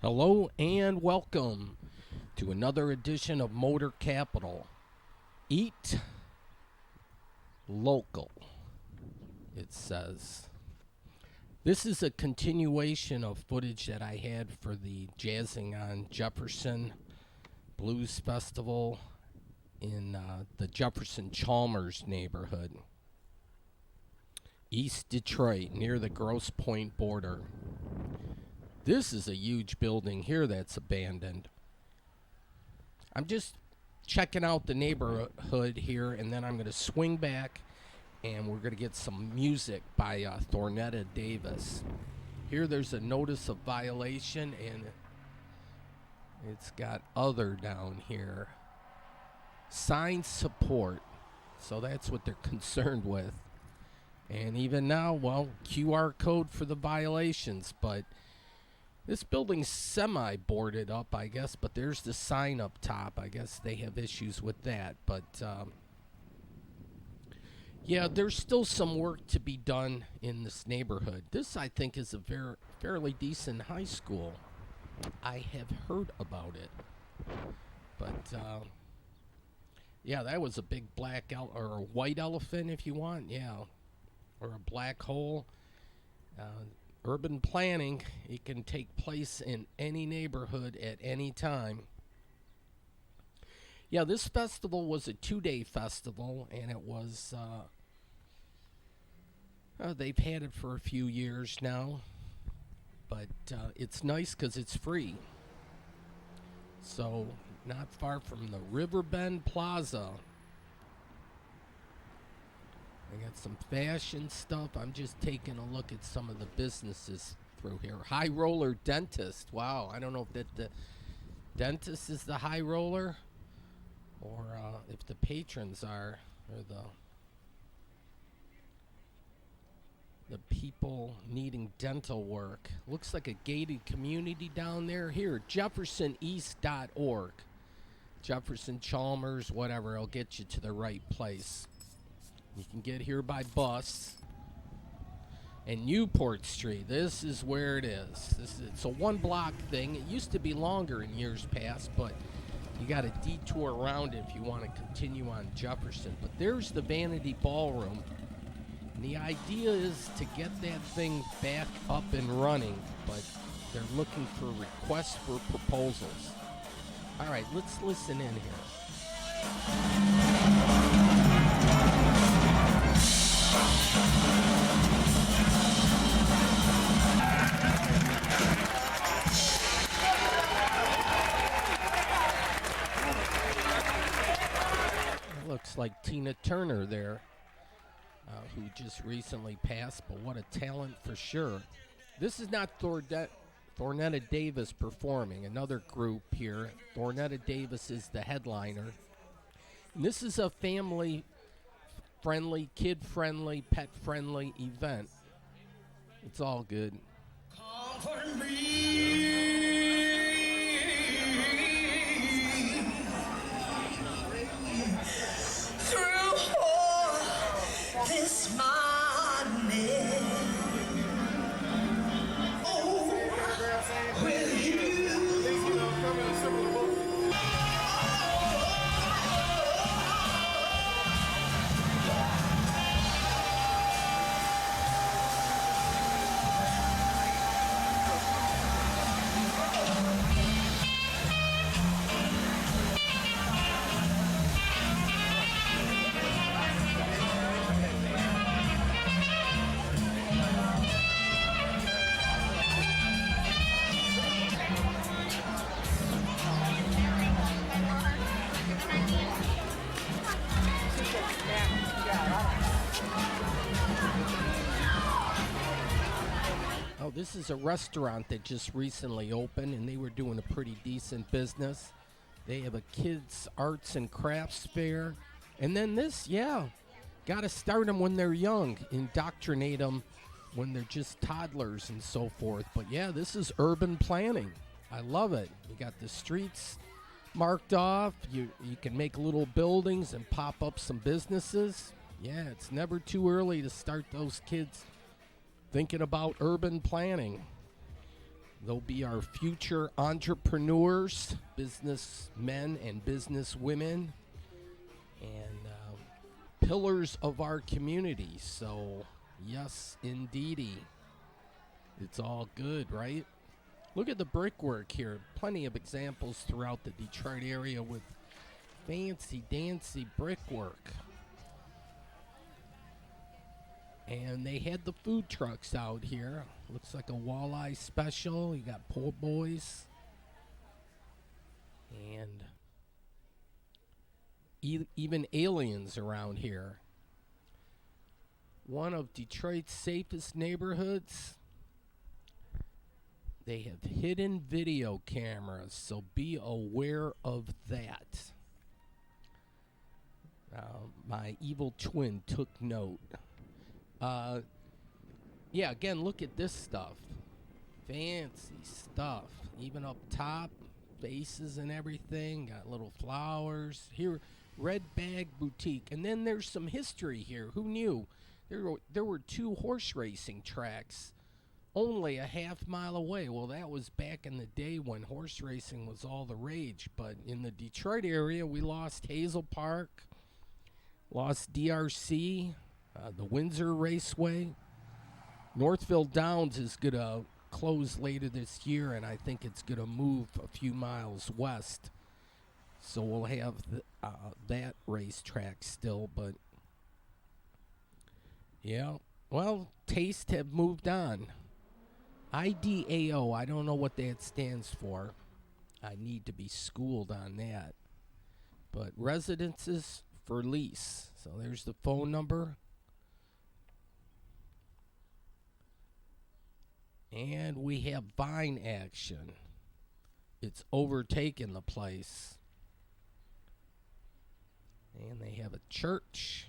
Hello and welcome to another edition of Motor Capital. Eat local, it says. This is a continuation of footage that I had for the Jazzing on Jefferson Blues Festival in the Jefferson Chalmers neighborhood, East Detroit, near the Grosse Pointe border. This is a huge building here that's abandoned. I'm just checking out the neighborhood here, and then I'm going to swing back, and we're going to get some music by Thornetta Davis. Here there's a notice of violation, and it's got other down here. Sign support. So that's what they're concerned with. And even now, well, QR code for the violations, but this building's semi-boarded up, I guess, but there's the sign up top. I guess they have issues with that. But, yeah, there's still some work to be done in this neighborhood. This, I think, is a fairly decent high school. I have heard about it. But, yeah, that was a big black or a white elephant, if you want. Yeah, or a black hole. Urban planning, it can take place in any neighborhood at any time. Yeah, this festival was a 2-day festival, and it was, they've had it for a few years now, but it's nice because it's free. So, not far from the Riverbend Plaza. I got some fashion stuff. I'm just taking a look at some of the businesses through here. High Roller Dentist. Wow, I don't know if the dentist is the high roller or if the patrons are, or the people needing dental work. Looks like a gated community down there. Here, jeffersoneast.org. Jefferson Chalmers, whatever. I'll get you to the right place. You can get here by bus. And Newport Street, this is where it is. It's a one-block thing. It used to be longer in years past, but you got to detour around it if you want to continue on Jefferson. But there's the Vanity Ballroom. And the idea is to get that thing back up and running, but they're looking for requests for proposals. All right, let's listen in here. Looks like Tina Turner there, who just recently passed, but what a talent for sure. This is not Thornetta Davis performing, another group here. Thornetta Davis is the headliner. And this is a family-friendly, kid-friendly, pet-friendly event. It's all good. Comfort me. This madness, oh, with you. Oh, this is a restaurant that just recently opened, and they were doing a pretty decent business. They have a kids' arts and crafts fair. And then this, yeah, got to start them when they're young, indoctrinate them when they're just toddlers and so forth. But, yeah, this is urban planning. I love it. You got the streets marked off. You can make little buildings and pop up some businesses. Yeah, it's never too early to start those kids thinking about urban planning. They'll be our future entrepreneurs, businessmen and businesswomen, and pillars of our community. So, yes, indeedy. It's all good, right? Look at the brickwork here. Plenty of examples throughout the Detroit area with fancy dancy brickwork. And they had the food trucks out here. Looks like a walleye special. You got po' boys. And even aliens around here. One of Detroit's safest neighborhoods. They have hidden video cameras, so be aware of that. My evil twin took note. Yeah, again, look at this stuff. Fancy stuff. Even up top, faces and everything. Got little flowers. Here, Red Bag Boutique. And then there's some history here. Who knew? There were 2 horse racing tracks only a half mile away. Well, that was back in the day when horse racing was all the rage. But in the Detroit area, we lost Hazel Park, lost DRC, the Windsor Raceway. Northville Downs is going to close later this year, and I think it's going to move a few miles west. So we'll have that racetrack still. But, yeah, well, tastes have moved on. IDAO, I don't know what that stands for. I need to be schooled on that. But residences for lease. So there's the phone number. And we have Vine action. It's overtaken the place. And they have a church.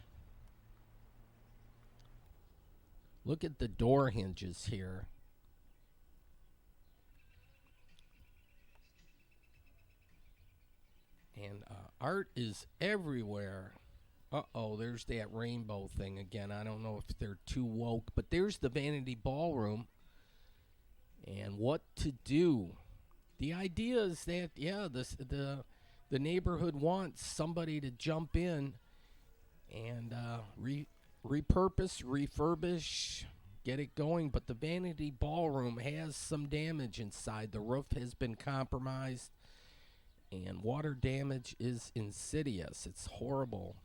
Look at the door hinges here. And art is everywhere. Uh-oh, there's that rainbow thing again. I don't know if they're too woke, but there's the Vanity Ballroom. And what to do. The idea is that, yeah, the neighborhood wants somebody to jump in and repurpose, refurbish, get it going. But the Vanity Ballroom has some damage inside. The roof has been compromised. And water damage is insidious. It's horrible.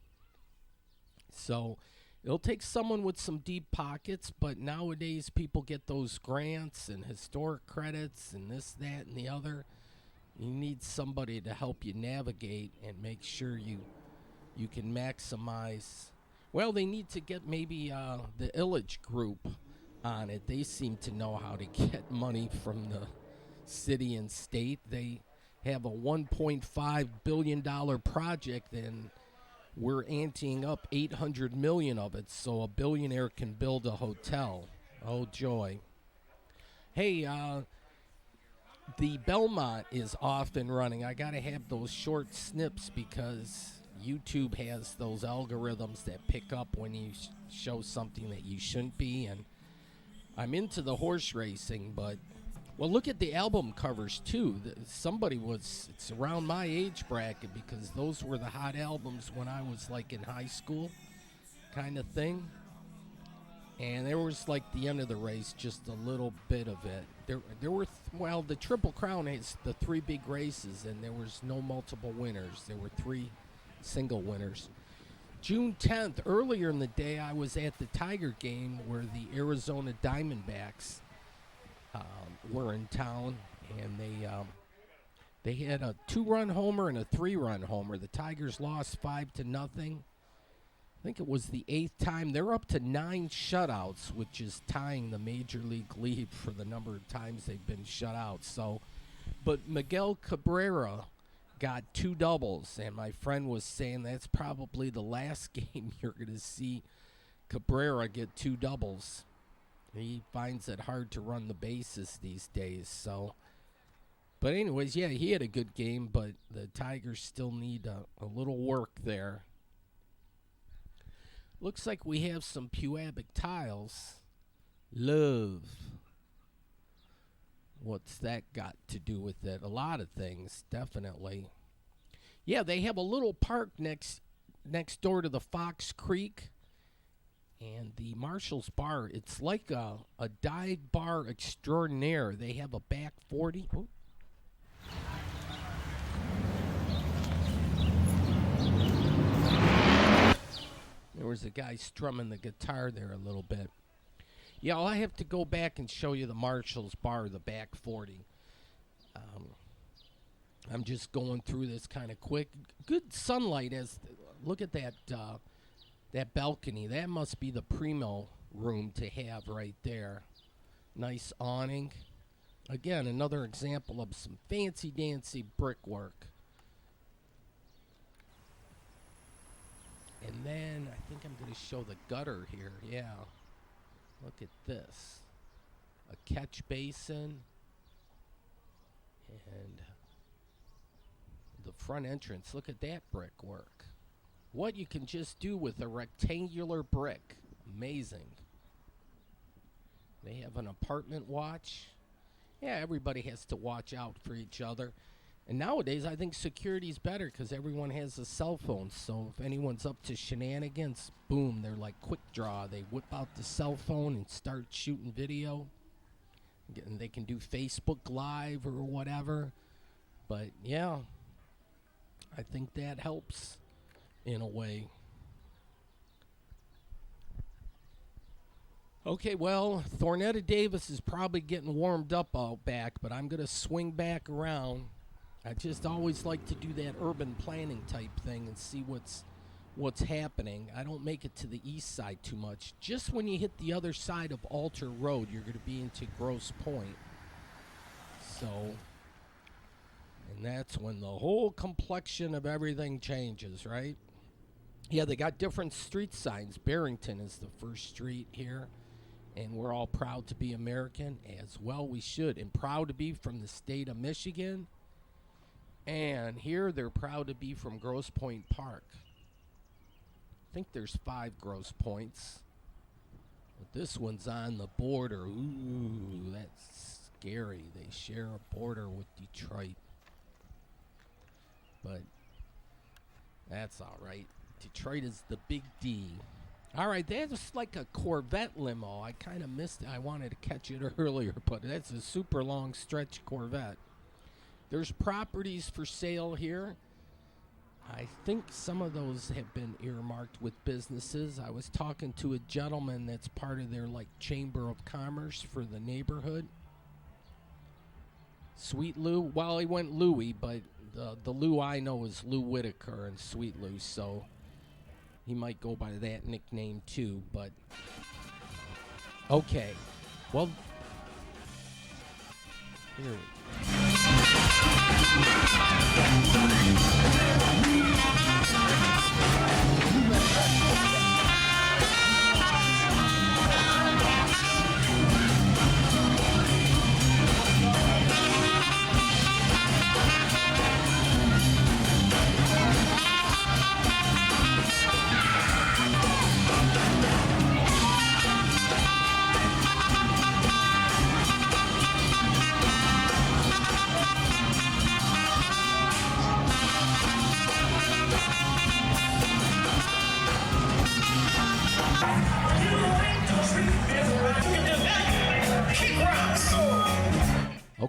So it'll take someone with some deep pockets, but nowadays people get those grants and historic credits and this, that, and the other. You need somebody to help you navigate and make sure you can maximize. Well, they need to get maybe the Illich Group on it. They seem to know how to get money from the city and state. They have a $1.5 billion project, and we're anteing up 800 million of it so a billionaire can build a hotel. Oh, joy. Hey, the Belmont is off and running. I got to have those short snips because YouTube has those algorithms that pick up when you show something that you shouldn't be. And I'm into the horse racing, but well, look at the album covers, too. It's around my age bracket because those were the hot albums when I was, like, in high school kind of thing. And there was, like, the end of the race, just a little bit of it. There were, the Triple Crown has the 3 big races, and there was no multiple winners. There were 3 single winners. June 10th, earlier in the day, I was at the Tiger game where the Arizona Diamondbacks were in town, and they had a 2-run homer and a 3-run homer. The Tigers lost 5-0. I think it was the 8th time. They're up to 9 shutouts, which is tying the Major League lead for the number of times they've been shut out. So, but Miguel Cabrera got 2 doubles, and my friend was saying that's probably the last game you're going to see Cabrera get 2 doubles. He finds it hard to run the bases these days. So, but anyways, yeah, he had a good game, but the Tigers still need a little work there. Looks like we have some Puabic tiles. Love. What's that got to do with it? A lot of things, definitely. Yeah, they have a little park next door to the Fox Creek and the Marshall's Bar. It's like a dive bar extraordinaire. They have a back 40. Oh. There was a guy strumming the guitar there a little bit. Yeah, I have to go back and show you the Marshall's Bar, the back 40. I'm just going through this kind of quick. Good sunlight. Look at that balcony. That must be the primo room to have right there. Nice awning. Again, another example of some fancy-dancy brickwork. And then I think I'm going to show the gutter here. Yeah. Look at this. A catch basin. And the front entrance. Look at that brickwork. What you can just do with a rectangular brick. Amazing. They have an apartment watch. Yeah, everybody has to watch out for each other. And nowadays, I think security's better because everyone has a cell phone. So if anyone's up to shenanigans, boom, they're like quick draw. They whip out the cell phone and start shooting video. And they can do Facebook Live or whatever. But yeah, I think that helps in a way. Okay, well, Thornetta Davis is probably getting warmed up out back, but I'm going to swing back around. I just always like to do that urban planning type thing and see what's happening. I don't make it to the east side too much. Just when you hit the other side of Alter Road, you're going to be into Grosse Pointe. So, and that's when the whole complexion of everything changes, right? Yeah, they got different street signs. Barrington is the first street here. And we're all proud to be American, as well we should. And proud to be from the state of Michigan. And here they're proud to be from Grosse Pointe Park. I think there's 5 Grosse Pointes. But this one's on the border. Ooh, that's scary. They share a border with Detroit. But that's all right. Detroit is the big D. All right, that's like a Corvette limo. I kind of missed it. I wanted to catch it earlier, but that's a super long stretch Corvette. There's properties for sale here. I think some of those have been earmarked with businesses. I was talking to a gentleman that's part of their like Chamber of Commerce for the neighborhood. Sweet Lou. Well, he went Louie, but the Lou I know is Lou Whitaker and Sweet Lou, so he might go by that nickname too, but okay. Well, here we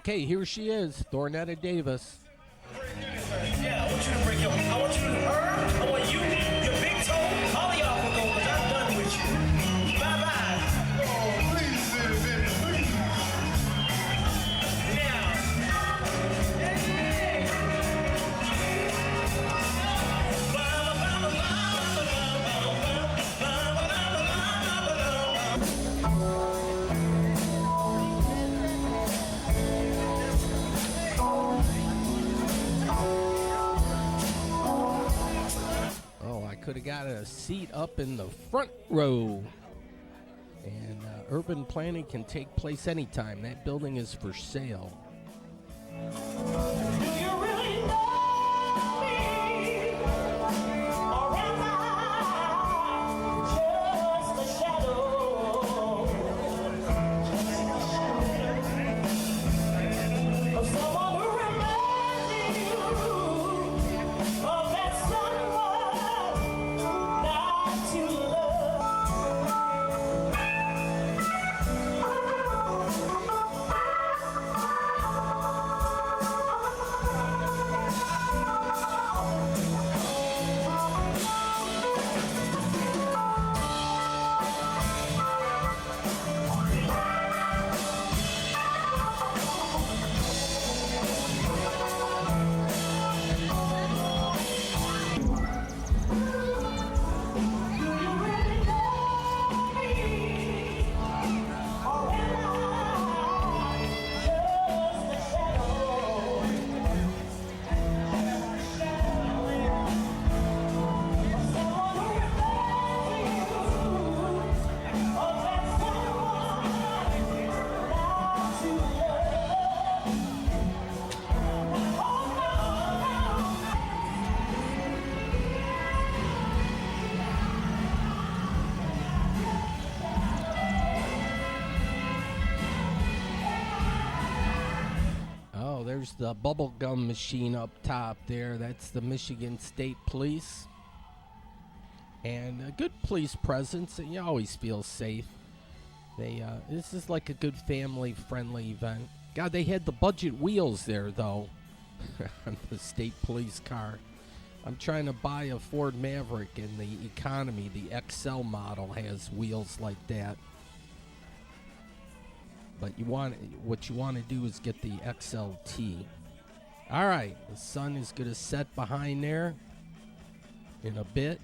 Okay, here she is, Thornetta Davis. Yeah, I want you to break your, I want you to her, I want you, your big toe, all of y'all can go, because I'm done with you. Bye-bye. Oh, please, baby, please. Now. Could have got a seat up in the front row. And urban planning can take place anytime. That building is for sale. There's the bubble gum machine up top there. That's the Michigan State Police. And a good police presence. You always feel safe. This is like a good family-friendly event. God, they had the budget wheels there, though, on the state police car. I'm trying to buy a Ford Maverick, and the economy, the XL model, has wheels like that. But what you want to do is get the XLT. All right, the sun is going to set behind there in a bit.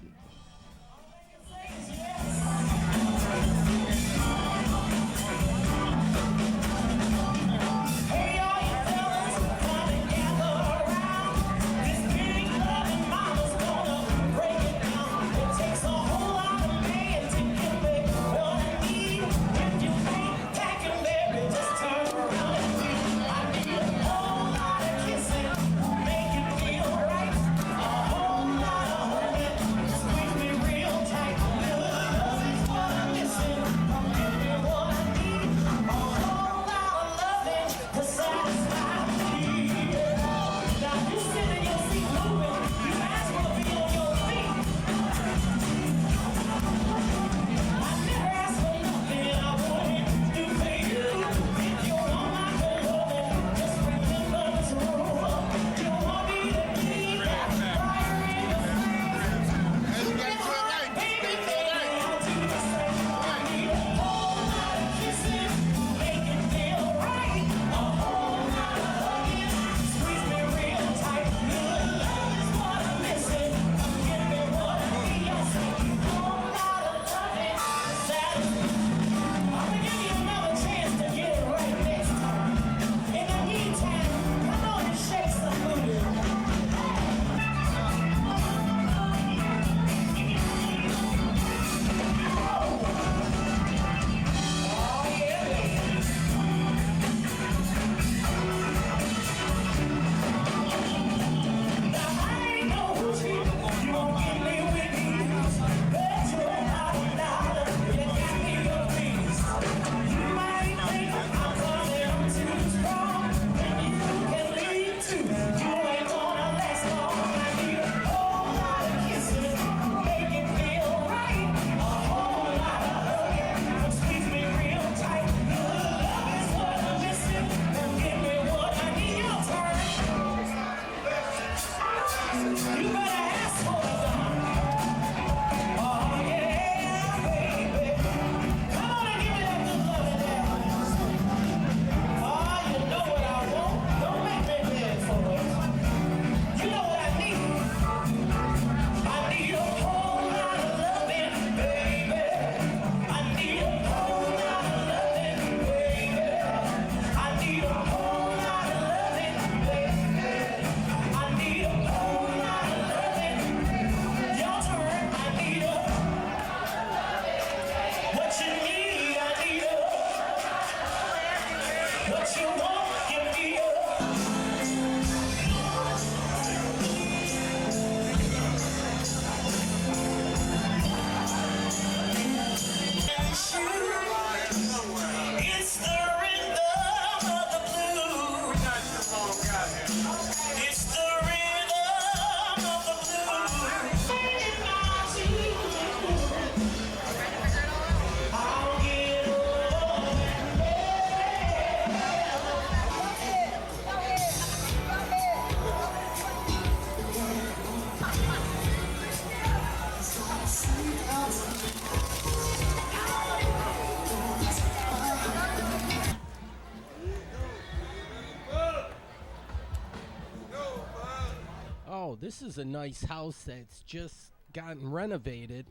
This is a nice house that's just gotten renovated.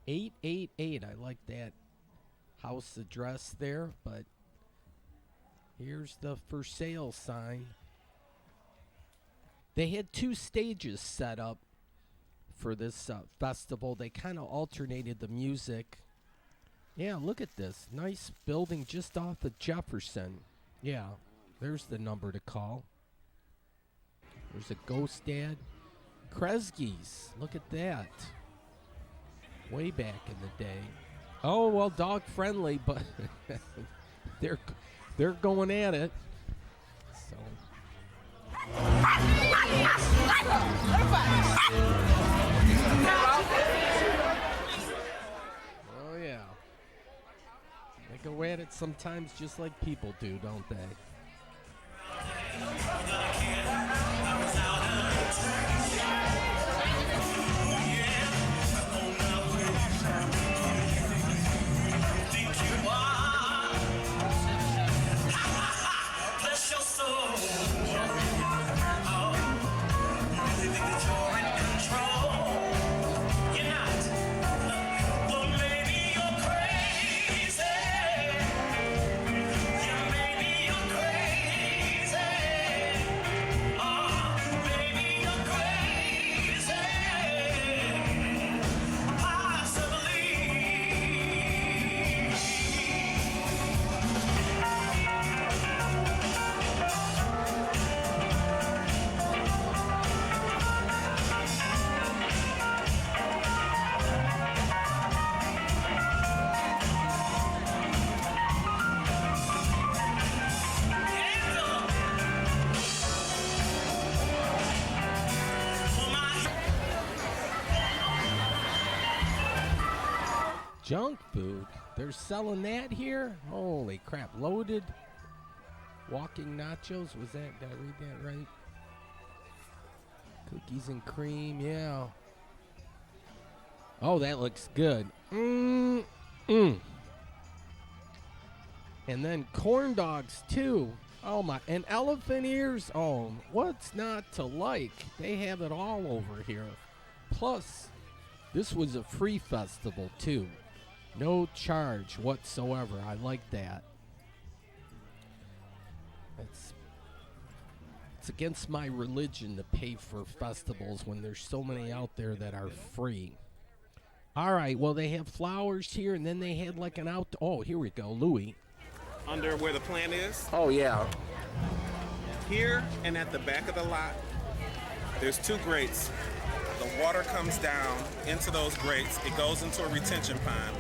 888. I like that house address there, but here's the for sale sign. They had 2 stages set up for this festival. They kind of alternated the music. Yeah, look at this. Nice building just off of Jefferson. Yeah, there's the number to call. There's a Ghost Dad. Kresge's. Look at that. Way back in the day. Oh, well, dog friendly, but they're going at it. So Oh, yeah. They go at it sometimes just like people do, don't they? Bless your soul. Oh, you think that you're in control? You're not. Well, maybe you're crazy. Yeah, maybe you're crazy. Oh, maybe you're crazy. Possibly. Junk food? They're selling that here? Holy crap. Loaded walking nachos? Did I read that right? Cookies and cream, yeah. Oh, that looks good. And then corn dogs, too. Oh, my. And elephant ears. Oh, what's not to like? They have it all over here. Plus, this was a free festival, too. No charge whatsoever. I like that. It's against my religion to pay for festivals when there's so many out there that are free. All right, well, they have flowers here, and then they had like an out... Oh, here we go, Louis. Under where the plant is, Oh, yeah. here and at the back of the lot, there's two grates. The water comes down into those grates. It goes into a retention pond.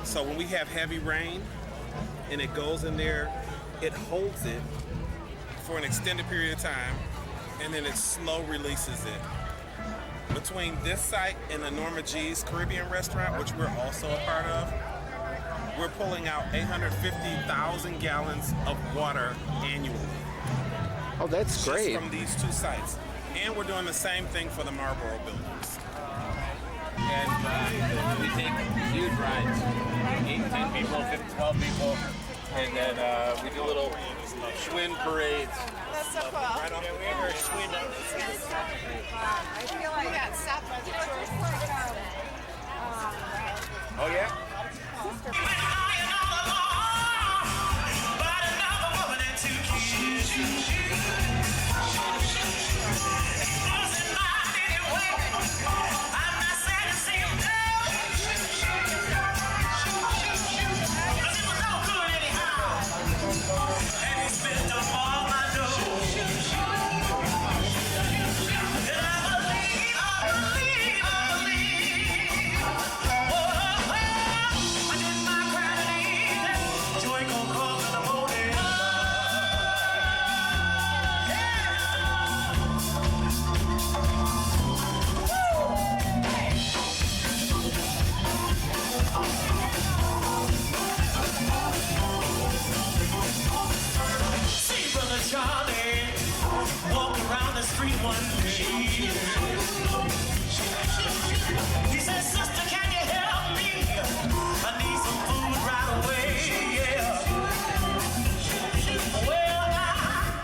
So when we have heavy rain and it goes in there, it holds it for an extended period of time, and then it slow releases it. Between this site and the Norma G's Caribbean restaurant, which we're also a part of, we're pulling out 850,000 gallons of water annually. Oh, that's Just from these two sites. And we're doing the same thing for the Marlboro buildings. And we take huge rides, 8, 10 people, 15, 12 people, and then we do little Schwinn parades. That's so cool. Right off the river, Schwinn. I feel like that stopped by the church. Oh, yeah? He said, "Sister, can you help me? I need some food right away." Yeah. Well, I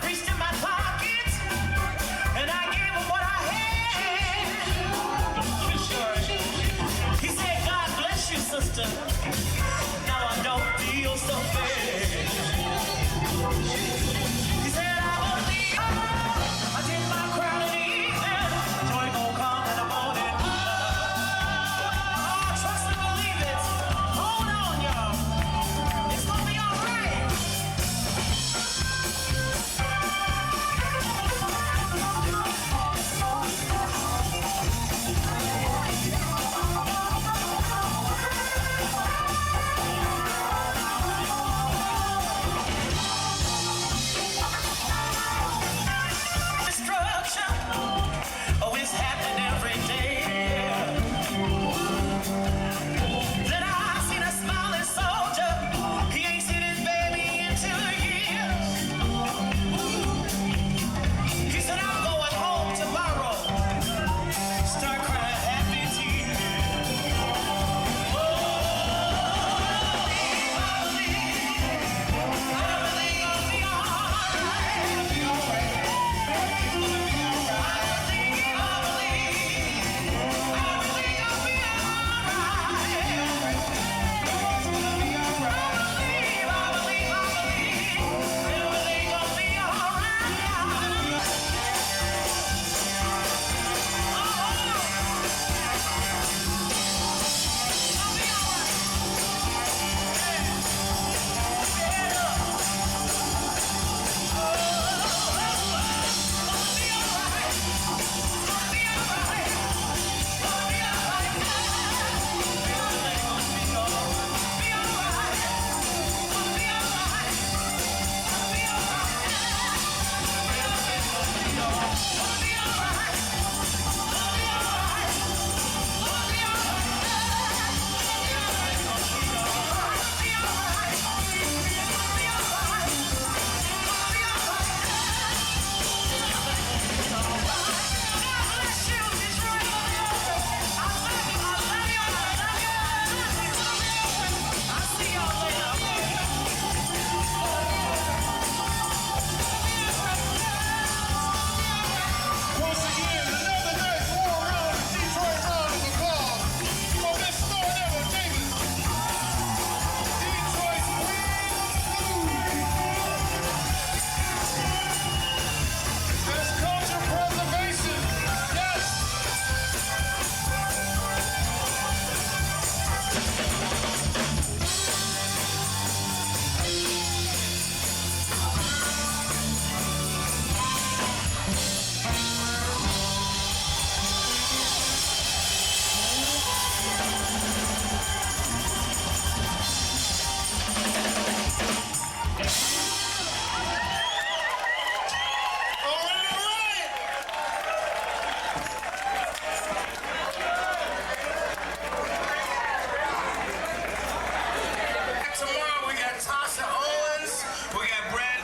reached in my pocket and I gave him what I had. He said, "God bless you, sister. Now I don't feel so bad." He said, "I believe I did my crowd and evening.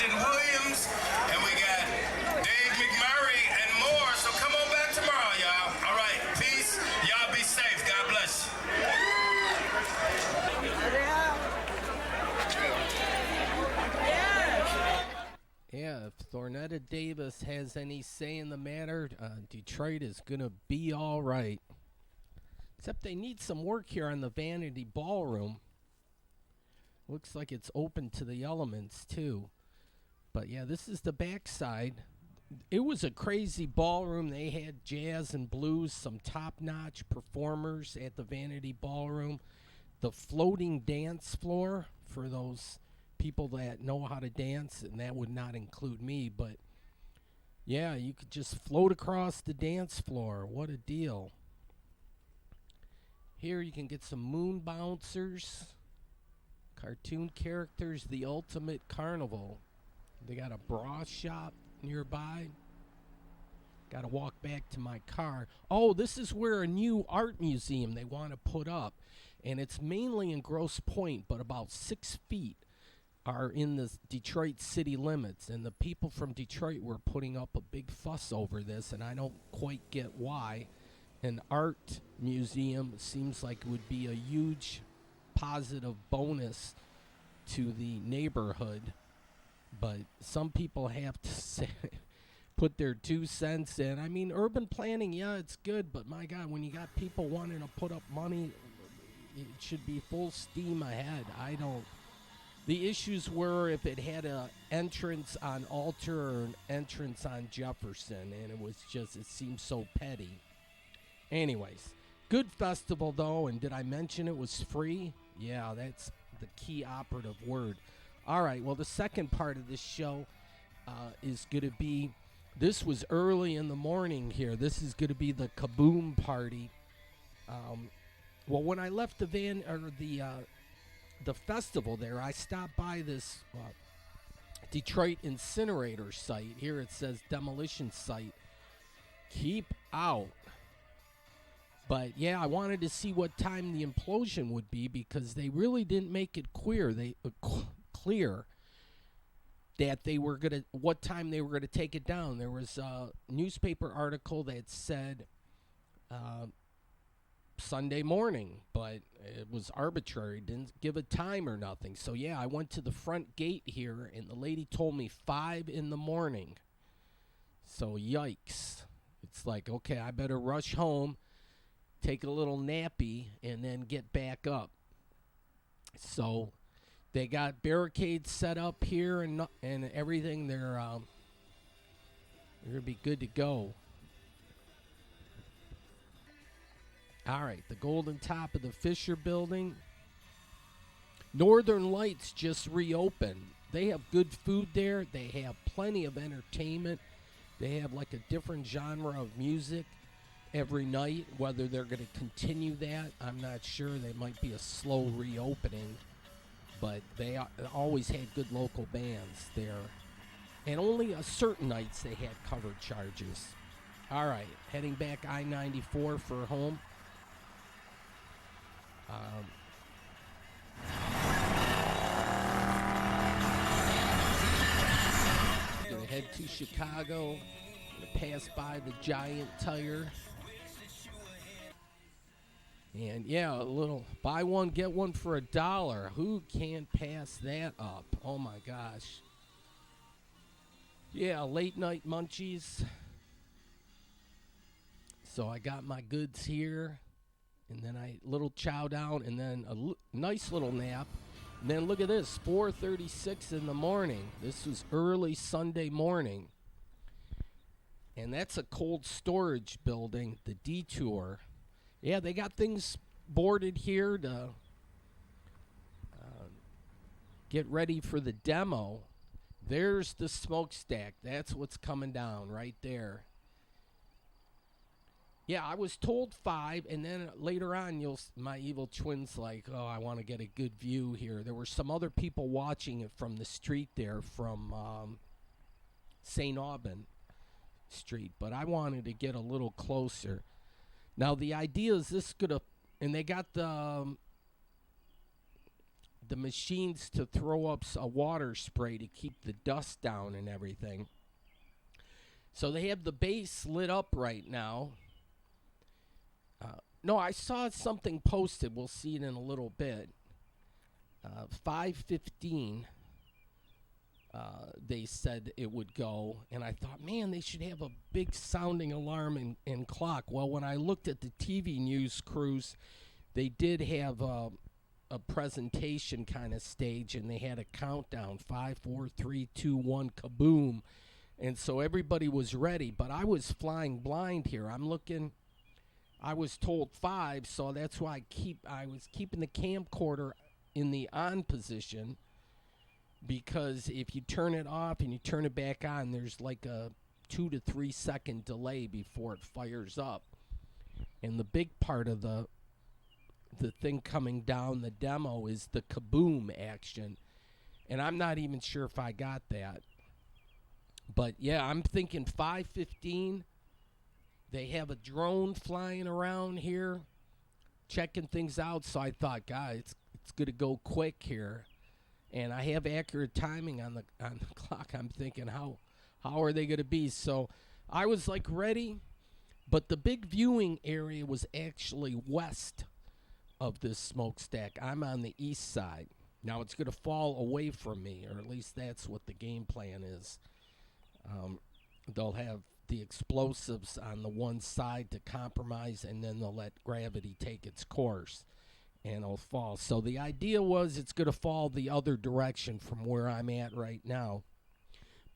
Brandon Williams, and we got Dave McMurray and more. So come on back tomorrow, y'all. All right, peace. Y'all be safe. God bless you. Yeah, if Thornetta Davis has any say in the matter, Detroit is going to be all right. Except they need some work here on the Vanity Ballroom. Looks like it's open to the elements, too. But, yeah, this is the backside. It was a crazy ballroom. They had jazz and blues, some top-notch performers at the Vanity Ballroom. The floating dance floor for those people that know how to dance, and that would not include me, but yeah, you could just float across the dance floor. What a deal. Here you can get some moon bouncers, cartoon characters, the ultimate carnival. They got a bra shop nearby. Got to walk back to my car. Oh, this is where a new art museum they want to put up, and it's mainly in Grosse Pointe, but about 6 feet are in the Detroit city limits, and the people from Detroit were putting up a big fuss over this, and I don't quite get why. An art museum seems like it would be a huge positive bonus to the neighborhood, but some people have to say, put their 2 cents in. I mean, urban planning, yeah, it's good, but my God, when you got people wanting to put up money, it should be full steam ahead. The issues were if it had an entrance on Alter or an entrance on Jefferson, and it seemed so petty. Anyways, good festival, though, and did I mention it was free? Yeah, that's the key operative word. All right, well, the second part of this show is going to be, this was early in the morning here. This is going to be the Kaboom Party. Well, when I left the festival there, I stopped by this Detroit incinerator site. Here it says demolition site. Keep out. But yeah, I wanted to see what time the implosion would be because they really didn't make it clear. Clear that what time they were gonna take it down. There was a newspaper article that said Sunday morning, but it was arbitrary, didn't give a time or nothing. So yeah, I went to the front gate here, and the lady told me 5 in the morning. So yikes. It's like, okay, I better rush home, take a little nappy, and then get back up. So they got barricades set up here and everything. They're gonna be good to go. All right, the golden top of the Fisher Building. Northern Lights just reopened. They have good food there. They have plenty of entertainment. They have like a different genre of music every night. Whether they're going to continue that, I'm not sure. They might be a slow reopening. But they always had good local bands there. And only certain nights they had covered charges. All right, heading back I-94 for home. Gonna head to Chicago. Gonna pass by the Giant Tire. And yeah, a little buy one, get one for $1. Who can't pass that up? Oh my gosh. Yeah, late night munchies. So I got my goods here. And then little chow down, and then a nice little nap. And then look at this, 4:36 in the morning. This was early Sunday morning. And that's a cold storage building, the Detour. Yeah, they got things boarded here to get ready for the demo. There's the smokestack. That's what's coming down right there. Yeah, I was told 5, and then later on, my evil twin's like, oh, I want to get a good view here. There were some other people watching it from the street there, from St. Aubin Street, but I wanted to get a little closer. Now, the idea is this could have, and they got the the machines to throw up a water spray to keep the dust down and everything. So they have the base lit up right now. No, I saw something posted. We'll see it in a little bit. 5:15. They said it would go, and I thought, man, they should have a big sounding alarm and clock. Well, when I looked at the TV news crews, they did have a presentation kind of stage, and they had a countdown: 5, 4, 3, 2, 1, kaboom. And so everybody was ready, but I was flying blind here. I'm looking. I was told 5, so that's why I was keeping the camcorder in the on position, because if you turn it off and you turn it back on, there's like a 2 to 3 second delay before it fires up. And the big part of the thing coming down the demo is the kaboom action, and I'm not even sure if I got that. But yeah, I'm thinking 5:15. They have a drone flying around here, checking things out. So I thought, guys, it's going to go quick here, and I have accurate timing on the clock. I'm thinking, how are they going to be? So I was like ready, but the big viewing area was actually west of this smokestack. I'm on the east side. Now it's going to fall away from me, or at least that's what the game plan is. They'll have the explosives on the one side to compromise, and then they'll let gravity take its course, and it'll fall. So the idea was it's going to fall the other direction from where I'm at right now.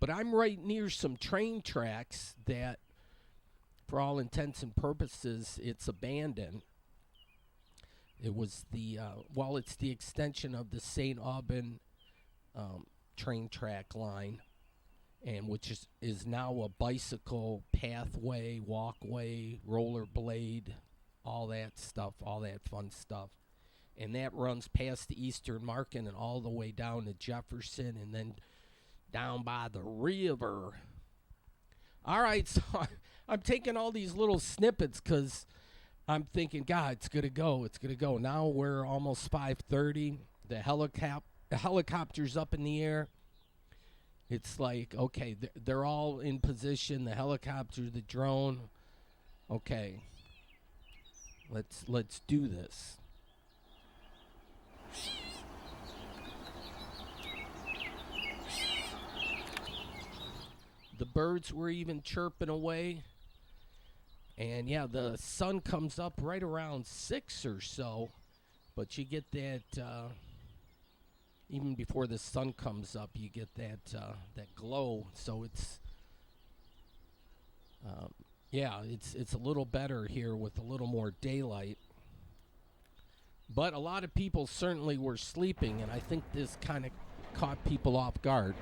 But I'm right near some train tracks that, for all intents and purposes, it's abandoned. It was it's the extension of the St. Aubin train track line, and which is now a bicycle pathway, walkway, rollerblade, all that stuff, all that fun stuff. And that runs past the Eastern Market and all the way down to Jefferson, and then down by the river. All right, so I'm taking all these little snippets because I'm thinking, God, it's going to go. It's going to go. Now we're almost 5:30. The helicopter's up in the air. It's like, okay, they're all in position. The helicopter, the drone. Okay, let's do this. The birds were even chirping away. And yeah, the sun comes up right around 6 or so, but you get that even before the sun comes up, you get that glow. So it's it's a little better here with a little more daylight. But a lot of people certainly were sleeping, and I think this kind of caught people off guard.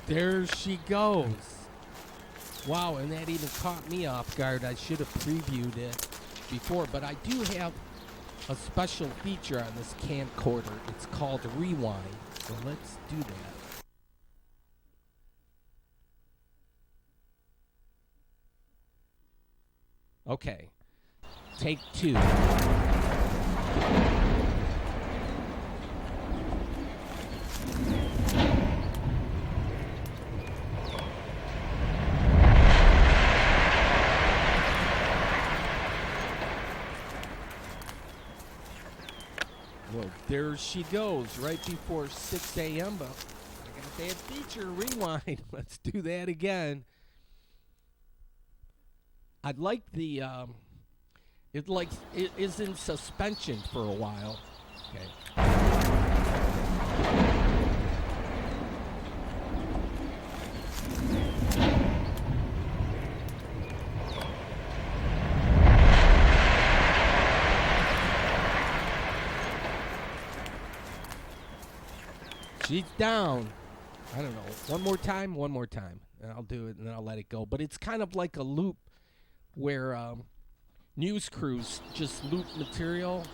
There she goes. Wow, and that even caught me off guard. I should have previewed it before, but I do have a special feature on this camcorder. It's called Rewind. So let's do that. Okay. Take 2. Well, there she goes, right before 6 a.m., but I got that feature, Rewind. Let's do that again. I'd like the, it is in suspension for a while. Okay. She's down. I don't know. One more time. And I'll do it, and then I'll let it go. But it's kind of like a loop where news crews just loop material.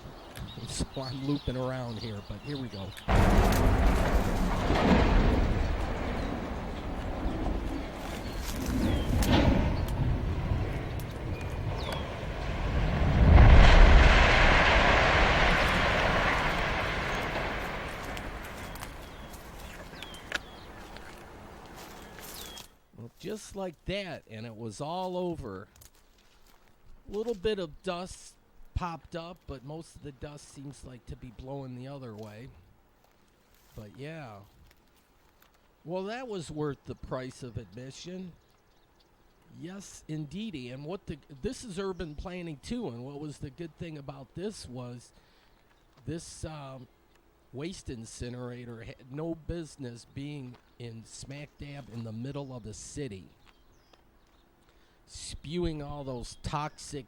So I'm looping around here, but here we go. Well, just like that, and it was all over. A little bit of dust popped up, but most of the dust seems like to be blowing the other way. But yeah. Well, that was worth the price of admission. Yes, indeedy. And this is urban planning too. And what was the good thing about this was this waste incinerator had no business being in smack dab in the middle of a city, spewing all those toxic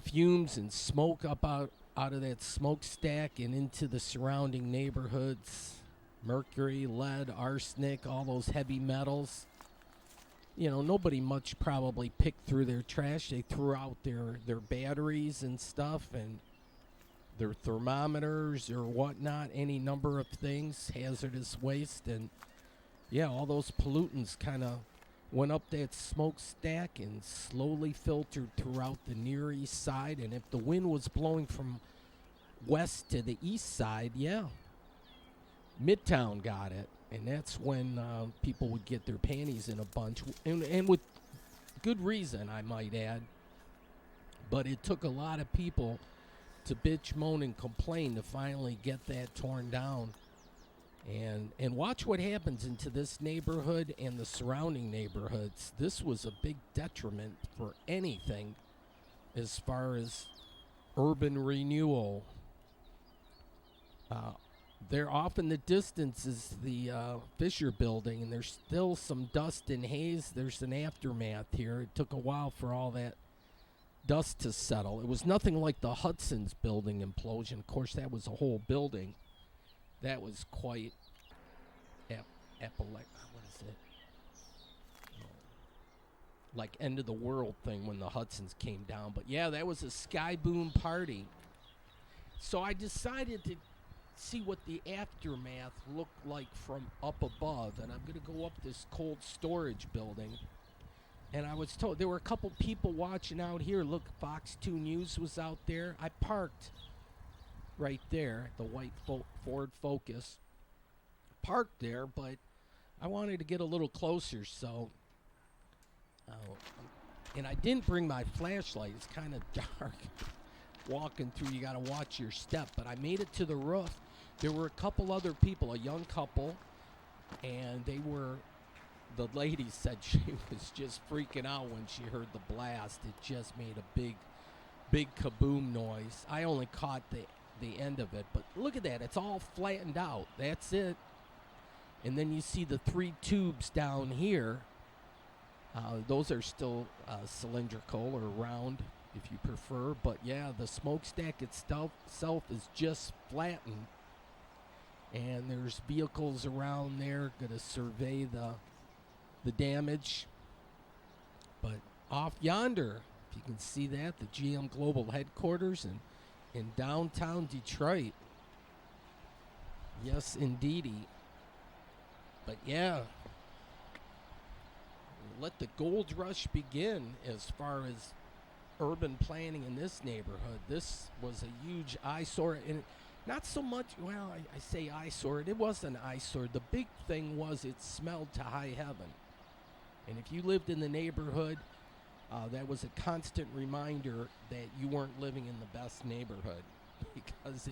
fumes and smoke up out of that smokestack and into the surrounding neighborhoods. Mercury, lead, arsenic, all those heavy metals. You know, nobody much probably picked through their trash. They threw out their batteries and stuff and their thermometers or whatnot, any number of things, hazardous waste. And yeah, all those pollutants kind of went up that smokestack and slowly filtered throughout the Near East Side. And if the wind was blowing from west to the east side, yeah, Midtown got it. And that's when people would get their panties in a bunch. And with good reason, I might add. But it took a lot of people to bitch, moan, and complain to finally get that torn down. And watch what happens into this neighborhood and the surrounding neighborhoods. This was a big detriment for anything as far as urban renewal. There off in the distance is the Fisher building, and there's still some dust and haze. There's an aftermath here. It took a while for all that dust to settle. It was nothing like the Hudson's building implosion. Of course, that was a whole building. That was quite what is it? Like end of the world thing when the Hudson's came down. But yeah, that was a sky boom party. So I decided to see what the aftermath looked like from up above, and I'm going to go up this cold storage building. And I was told there were a couple people watching out here. Look, Fox 2 News was out there. I parked right there, the white Ford Focus. Parked there, but I wanted to get a little closer, so and I didn't bring my flashlight. It's kind of dark walking through. You got to watch your step, but I made it to the roof. There were a couple other people, a young couple, and the lady said she was just freaking out when she heard the blast. It just made a big kaboom noise. I only caught the end of it, but look at that. It's all flattened out. That's it. And then you see the 3 tubes down here. Those are still cylindrical or round, if you prefer. But yeah, the smokestack itself is just flattened. And there's vehicles around there going to survey the damage. But off yonder, if you can see that, the GM Global headquarters in downtown Detroit. Yes, indeedy. But yeah, let the gold rush begin as far as urban planning in this neighborhood. This was a huge eyesore, and not so much, well, I say eyesore. It was an eyesore. The big thing was it smelled to high heaven. And if you lived in the neighborhood, that was a constant reminder that you weren't living in the best neighborhood because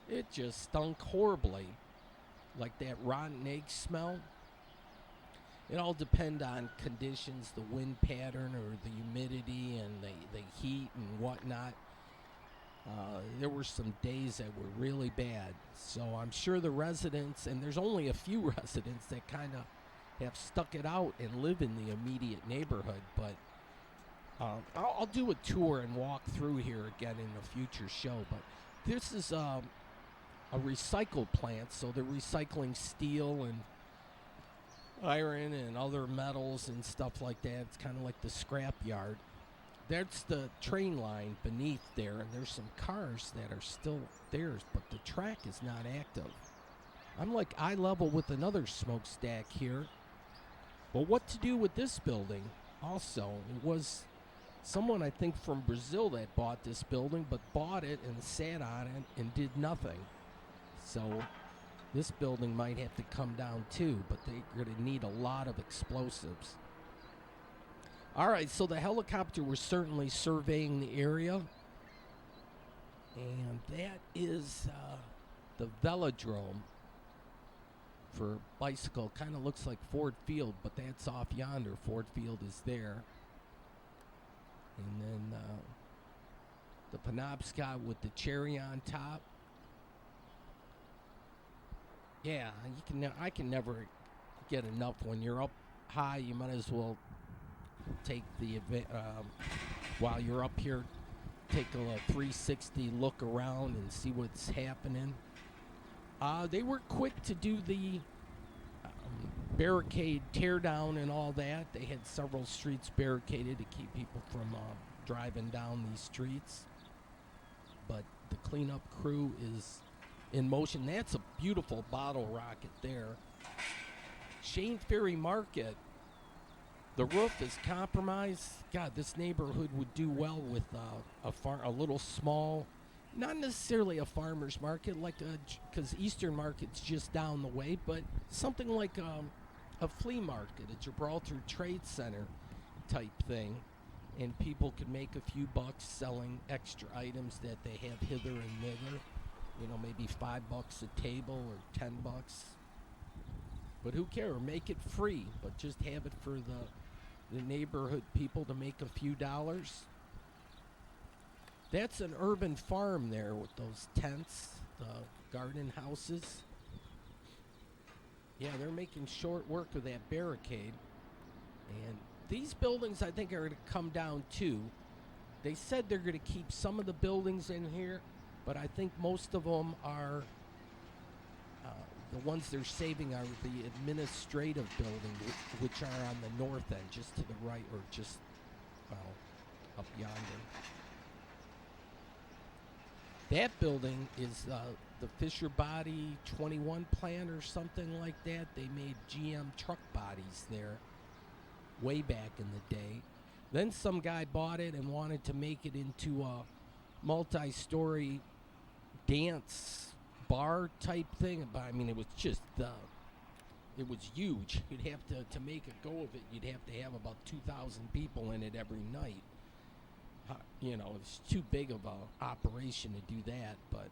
it just stunk horribly, like that rotten egg smell. It all depend on conditions, the wind pattern or the humidity and the heat and whatnot. There were some days that were really bad. So I'm sure the residents, and there's only a few residents that kind of have stuck it out and live in the immediate neighborhood. But I'll do a tour and walk through here again in a future show. But this is a recycle plant, so they're recycling steel and iron and other metals and stuff like that. It's kind of like the scrap yard. That's the train line beneath there, and there's some cars that are still there, but the track is not active. I'm like eye level with another smokestack here. But what to do with this building? Also, it was someone I think from Brazil that bought this building, but bought it and sat on it and did nothing. So this building might have to come down too, but they're going to need a lot of explosives. All right, so the helicopter was certainly surveying the area. And that is the velodrome for bicycle. Kind of looks like Ford Field, but that's off yonder. Ford Field is there. And then the Penobscot with the cherry on top. Yeah, I can never get enough. When you're up high, you might as well take the event while you're up here. Take a 360 look around and see what's happening. They were quick to do the barricade tear down and all that. They had several streets barricaded to keep people from driving down these streets. But the cleanup crew is in motion. That's a beautiful bottle rocket there. Shane Ferry Market. The roof is compromised. God, this neighborhood would do well with a little small, not necessarily a farmer's market, like because Eastern Market's just down the way, but something like a flea market, a Gibraltar Trade Center type thing, and people could make a few bucks selling extra items that they have hither and thither. You know, maybe $5 a table or $10. But who cares? Make it free, but just have it for the neighborhood people to make a few dollars. That's an urban farm there with those tents, the garden houses. Yeah, they're making short work of that barricade. And these buildings, I think, are going to come down too. They said they're going to keep some of the buildings in here, but I think most of them are, the ones they're saving are the administrative building, which are on the north end, just to the right, or just, well, up yonder. That building is the Fisher Body 21 plant or something like that. They made GM truck bodies there way back in the day. Then some guy bought it and wanted to make it into a multi-story dance bar type thing. But I mean, it was just, it was huge. You'd have to make a go of it, you'd have to have about 2,000 people in it every night. You know, it's too big of a operation to do that. But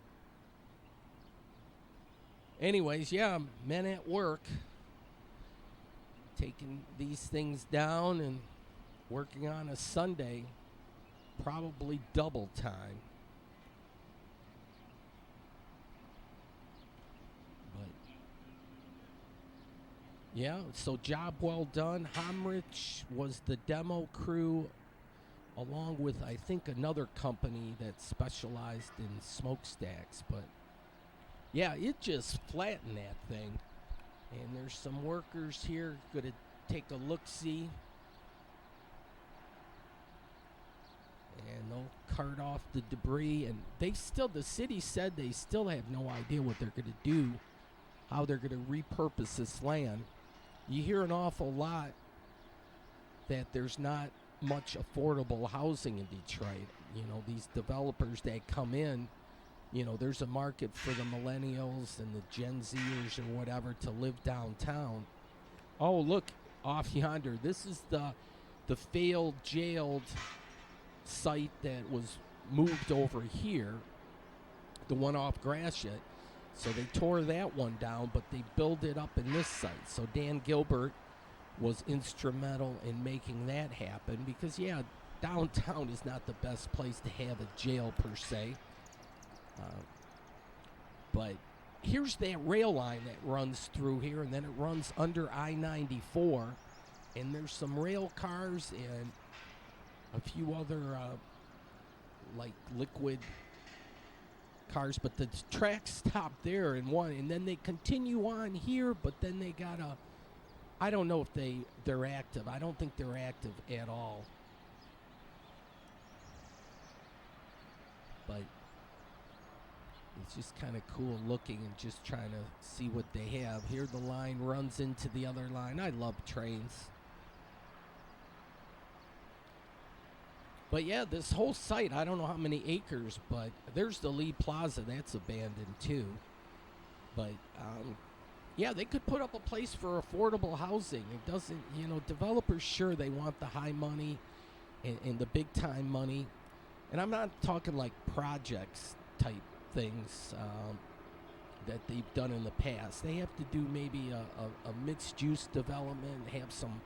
anyways, yeah, men at work taking these things down and working on a Sunday, probably double time. But yeah, so job well done. Homrich was the demo crew, along with, I think, another company that specialized in smokestacks. But yeah, it just flattened that thing. And there's some workers here going to take a look-see. And they'll cart off the debris. And the city said they still have no idea what they're going to do, how they're going to repurpose this land. You hear an awful lot that there's not much affordable housing in Detroit. You know, these developers that come in, you know, there's a market for the millennials and the Gen Zers or whatever to live downtown. Oh, look, off yonder. This is the failed jailed site that was moved over here, the one off Gratiot. So they tore that one down, but they built it up in this site. So Dan Gilbert was instrumental in making that happen, because yeah, downtown is not the best place to have a jail per se. But here's that rail line that runs through here, and then it runs under I-94, and there's some rail cars and a few other like liquid cars, but the tracks stop there in one, and then they continue on here, but then they got I don't know if they're active. I don't think they're active at all. But It's just kind of cool looking and just trying to see what they have. Here the line runs into the other line. I love trains. But yeah, this whole site, I don't know how many acres, but there's the Lee Plaza. That's abandoned too. But yeah, they could put up a place for affordable housing. It doesn't, developers, sure, they want the high money and the big time money. And I'm not talking like projects type things that they've done in the past. They have to do maybe a mixed use development, have some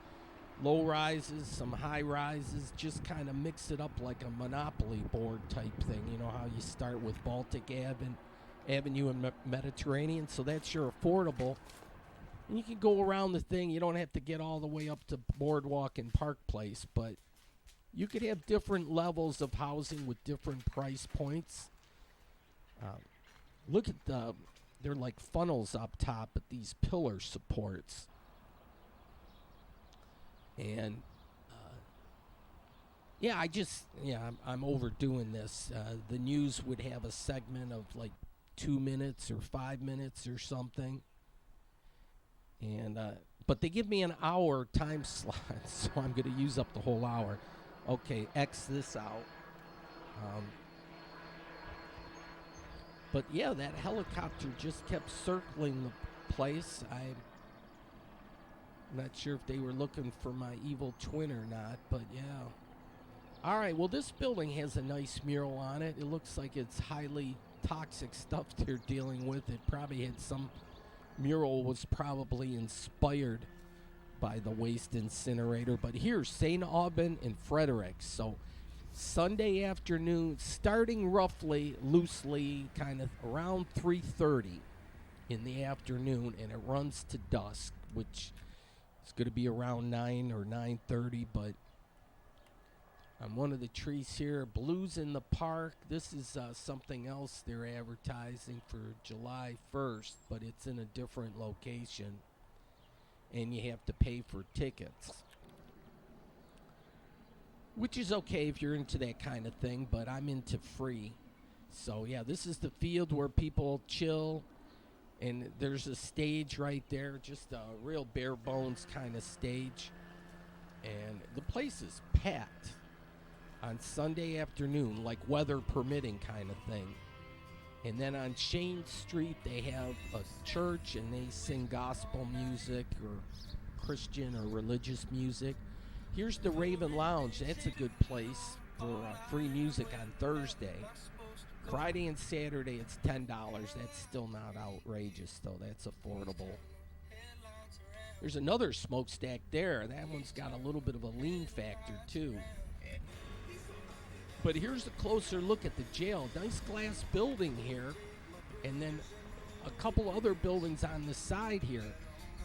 low rises, some high rises, just kind of mix it up like a monopoly board type thing. You know how you start with Baltic Avenue and Mediterranean, so that's your affordable. And you can go around the thing. You don't have to get all the way up to Boardwalk and Park Place, but you could have different levels of housing with different price points. Look at they're like funnels up top at these pillar supports. And I'm overdoing this. The news would have a segment of like 2 minutes or 5 minutes or something. And but they give me an hour time slot, so I'm going to use up the whole hour. Okay, X this out. But yeah, that helicopter just kept circling the place. I'm not sure if they were looking for my evil twin or not, but yeah. All right, well, this building has a nice mural on it. It looks like it's highly toxic stuff they're dealing with. It probably had some mural was probably inspired by the waste incinerator. But here's St. Aubin and Frederick. So Sunday afternoon, starting roughly, loosely, kind of around 3:30 in the afternoon, and it runs to dusk, which is going to be around 9 or 9:30, but on one of the trees here, Blues in the Park. This is something else they're advertising for July 1st, but it's in a different location, and you have to pay for tickets, which is okay if you're into that kind of thing, but I'm into free. So, yeah, this is the field where people chill, and there's a stage right there, just a real bare bones kind of stage, and the place is packed on Sunday afternoon, like weather permitting kind of thing. And then on Shane Street, they have a church, and they sing gospel music or Christian or religious music. Here's the Raven Lounge. That's a good place for free music on Thursday. Friday and Saturday, it's $10. That's still not outrageous, though. That's affordable. There's another smokestack there. That one's got a little bit of a lean factor, too. But here's a closer look at the jail. Nice glass building here, and then a couple other buildings on the side here.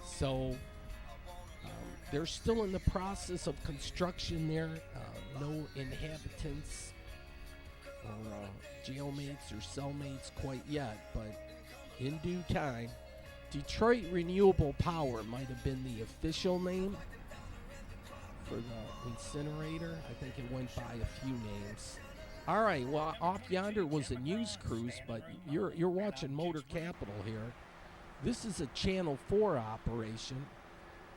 So they're still in the process of construction there. No inhabitants or jailmates or cellmates quite yet, but in due time. Detroit Renewable Power might have been the official name for the incinerator. I think it went by a few names. All right, well, off yonder was a news cruise, but you're watching Motor Capital here. This is a Channel 4 operation,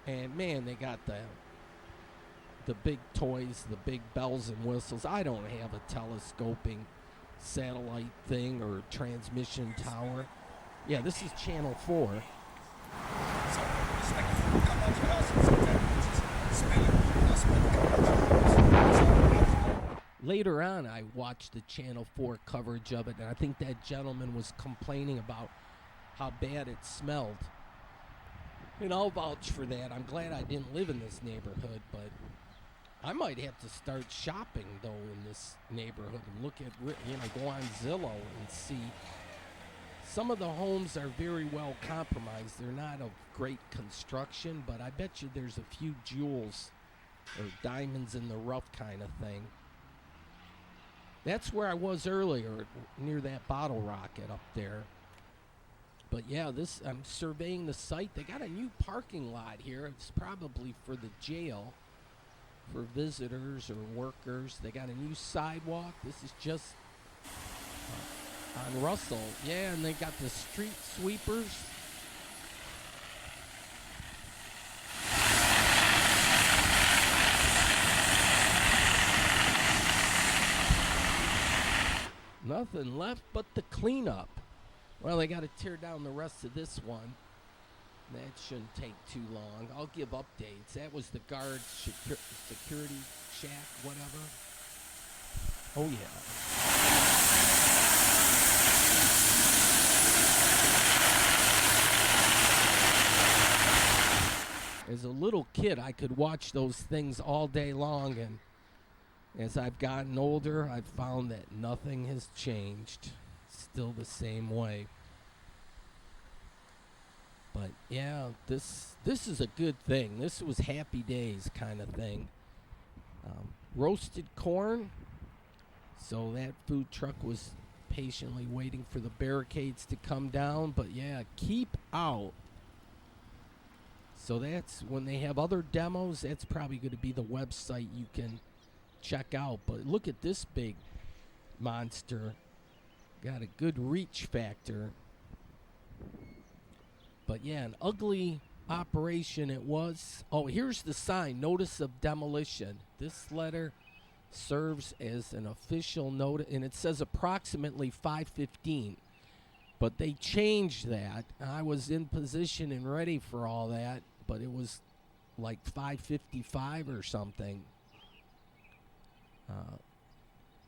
and man, they got the big toys, the big bells and whistles. I don't have a telescoping satellite thing or transmission tower. Yeah, this is Channel 4. Later on, I watched the Channel 4 coverage of it, and I think that gentleman was complaining about how bad it smelled. And I'll vouch for that. I'm glad I didn't live in this neighborhood, but I might have to start shopping, though, in this neighborhood and look at, go on Zillow and see. Some of the homes are very well compromised. They're not of great construction, but I bet you there's a few jewels or diamonds in the rough kind of thing. That's where I was earlier, near that bottle rocket up there. But yeah, I'm surveying the site. They got a new parking lot here. It's probably for the jail, for visitors or workers. They got a new sidewalk. This is just on Russell. Yeah, and they got the street sweepers. Nothing left but the cleanup. Well, they got to tear down the rest of this one. That shouldn't take too long. I'll give updates. That was the guard security shack, whatever. Oh, yeah. As a little kid, I could watch those things all day long, and as I've gotten older, I've found that nothing has changed. Still the same way. But yeah, this is a good thing. This was happy days kind of thing. Roasted corn. So that food truck was patiently waiting for the barricades to come down. But yeah, keep out. So that's when they have other demos. That's probably going to be the website you can check out. But look at this big monster. Got a good reach factor. But yeah, an ugly operation it was. Oh, here's the sign, notice of demolition. This letter serves as an official notice, and it says approximately 5:15. But they changed that. I was in position and ready for all that, but it was like 5:55 or something.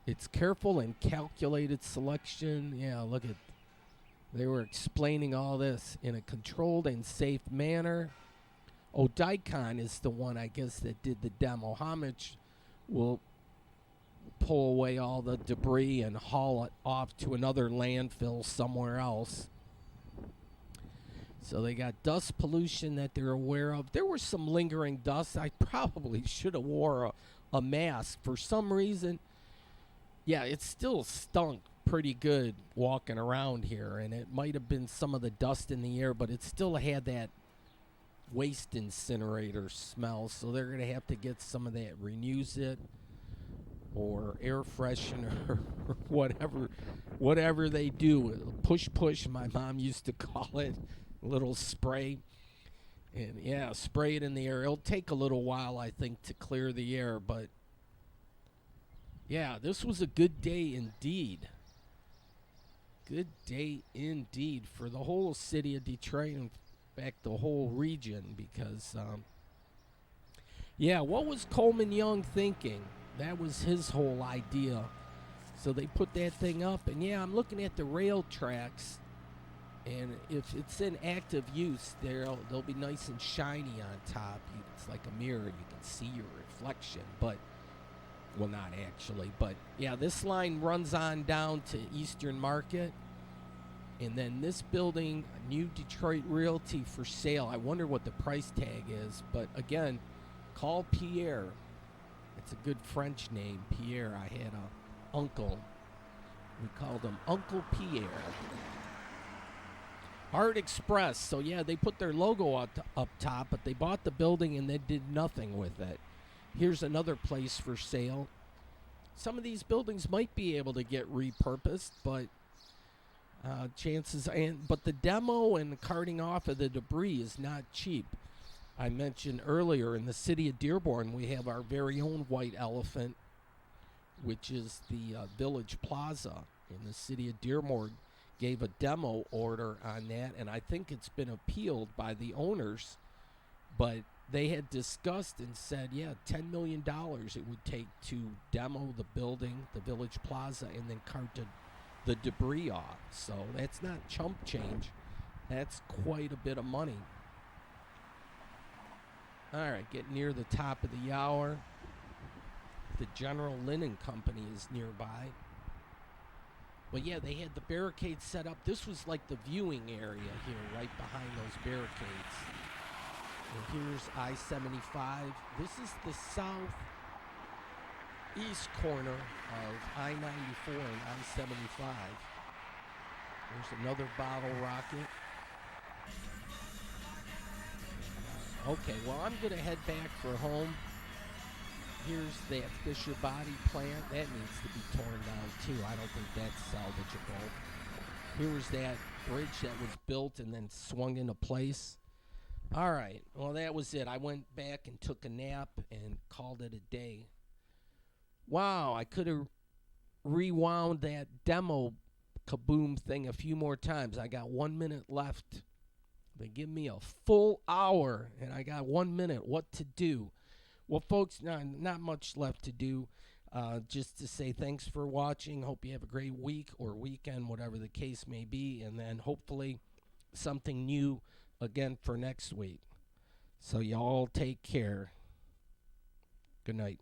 It's careful and calculated selection. Yeah, look at. They were explaining all this in a controlled and safe manner. Oh, Daikon is the one, I guess, that did the demo. Homage will pull away all the debris and haul it off to another landfill somewhere else. So they got dust pollution that they're aware of. There was some lingering dust. I probably should have wore a mask. For some reason, yeah, it still stunk pretty good walking around here, and it might have been some of the dust in the air, but it still had that waste incinerator smell, so they're going to have to get some of that Renews It or air freshener or whatever they do. Push, my mom used to call it, a little spray. And yeah, spray it in the air. It'll take a little while, I think, to clear the air, but yeah, this was a good day indeed. Good day indeed for the whole city of Detroit, in fact, the whole region, because, yeah, what was Coleman Young thinking? That was his whole idea. So they put that thing up, and yeah, I'm looking at the rail tracks, and if it's in active use, they'll be nice and shiny on top. It's like a mirror. You can see your reflection, but, well, not actually, but yeah, this line runs on down to Eastern Market, and then this building, New Detroit Realty for sale. I wonder what the price tag is, but again, call Pierre. It's a good French name, Pierre. I had a uncle. We called him Uncle Pierre. Art Express. So yeah, they put their logo up top, but they bought the building and they did nothing with it. Here's another place for sale. Some of these buildings might be able to get repurposed, but but the demo and the carting off of the debris is not cheap. I mentioned earlier, in the city of Dearborn, we have our very own white elephant, which is the Village Plaza. In the city of Dearborn, gave a demo order on that, and I think it's been appealed by the owners, but they had discussed and said, yeah, $10 million it would take to demo the building, the Village Plaza, and then cart the debris off. So that's not chump change. That's quite a bit of money. All right, getting near the top of the hour. The General Linen Company is nearby. But yeah, they had the barricades set up. This was like the viewing area here, right behind those barricades. And here's I-75. This is the southeast corner of I-94 and I-75. There's another bottle rocket. Okay, well, I'm going to head back for home. Here's that Fisher Body plant. That needs to be torn down, too. I don't think that's salvageable. Here was that bridge that was built and then swung into place. All right. Well, that was it. I went back and took a nap and called it a day. Wow, I could have rewound that demo kaboom thing a few more times. I got 1 minute left. They give me a full hour, and I got 1 minute. What to do? Well, folks, not much left to do. Just to say thanks for watching. Hope you have a great week or weekend, whatever the case may be. And then hopefully something new again for next week. So y'all take care. Good night.